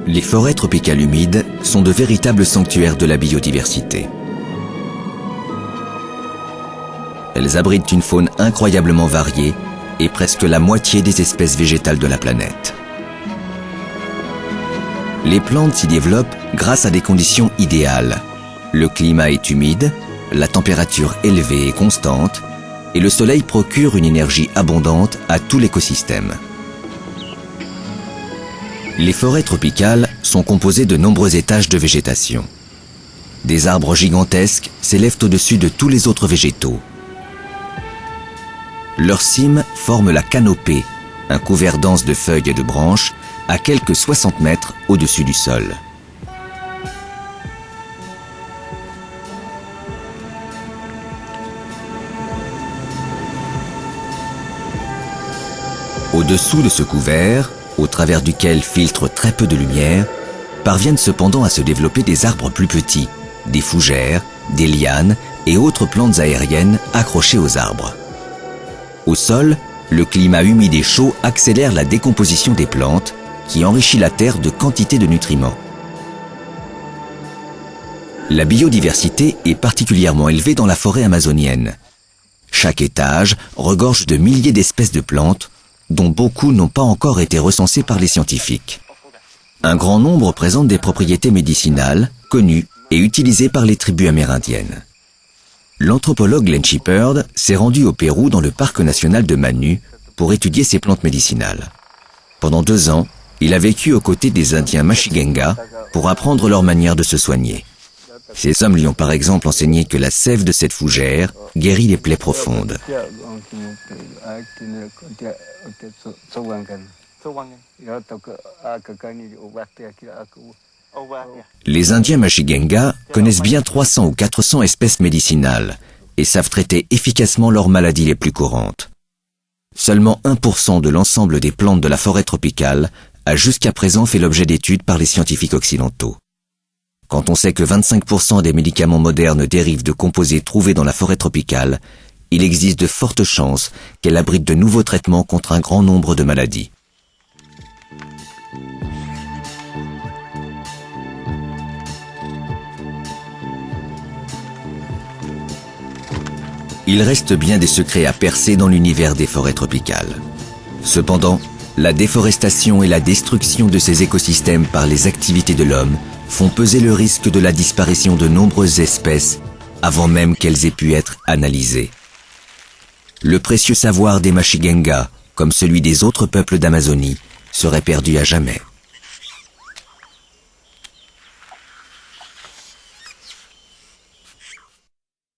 Les forêts tropicales humides sont de véritables sanctuaires de la biodiversité. Elles abritent une faune incroyablement variée et presque la moitié des espèces végétales de la planète. Les plantes s'y développent grâce à des conditions idéales. Le climat est humide, la température élevée et constante, et le soleil procure une énergie abondante à tout l'écosystème. Les forêts tropicales sont composées de nombreux étages de végétation. Des arbres gigantesques s'élèvent au-dessus de tous les autres végétaux. Leurs cimes forment la canopée, un couvert dense de feuilles et de branches, à quelques 60 mètres au-dessus du sol. Au-dessous de ce couvert, au travers duquel filtre très peu de lumière, parviennent cependant à se développer des arbres plus petits, des fougères, des lianes et autres plantes aériennes accrochées aux arbres. Au sol, le climat humide et chaud accélère la décomposition des plantes, qui enrichit la terre de quantité de nutriments. La biodiversité est particulièrement élevée dans la forêt amazonienne. Chaque étage regorge de milliers d'espèces de plantes, dont beaucoup n'ont pas encore été recensés par les scientifiques. Un grand nombre présentent des propriétés médicinales, connues et utilisées par les tribus amérindiennes. L'anthropologue Glenn Shepherd s'est rendu au Pérou dans le parc national de Manu pour étudier ces plantes médicinales. Pendant 2 ans, il a vécu aux côtés des Indiens Mashigenga pour apprendre leur manière de se soigner. Ces hommes lui ont par exemple enseigné que la sève de cette fougère guérit les plaies profondes. Les Indiens Mashigenga connaissent bien 300 ou 400 espèces médicinales et savent traiter efficacement leurs maladies les plus courantes. Seulement 1% de l'ensemble des plantes de la forêt tropicale a jusqu'à présent fait l'objet d'études par les scientifiques occidentaux. Quand on sait que 25% des médicaments modernes dérivent de composés trouvés dans la forêt tropicale, il existe de fortes chances qu'elle abrite de nouveaux traitements contre un grand nombre de maladies. Il reste bien des secrets à percer dans l'univers des forêts tropicales. Cependant, la déforestation et la destruction de ces écosystèmes par les activités de l'homme font peser le risque de la disparition de nombreuses espèces avant même qu'elles aient pu être analysées. Le précieux savoir des Mashigenga, comme celui des autres peuples d'Amazonie, serait perdu à jamais.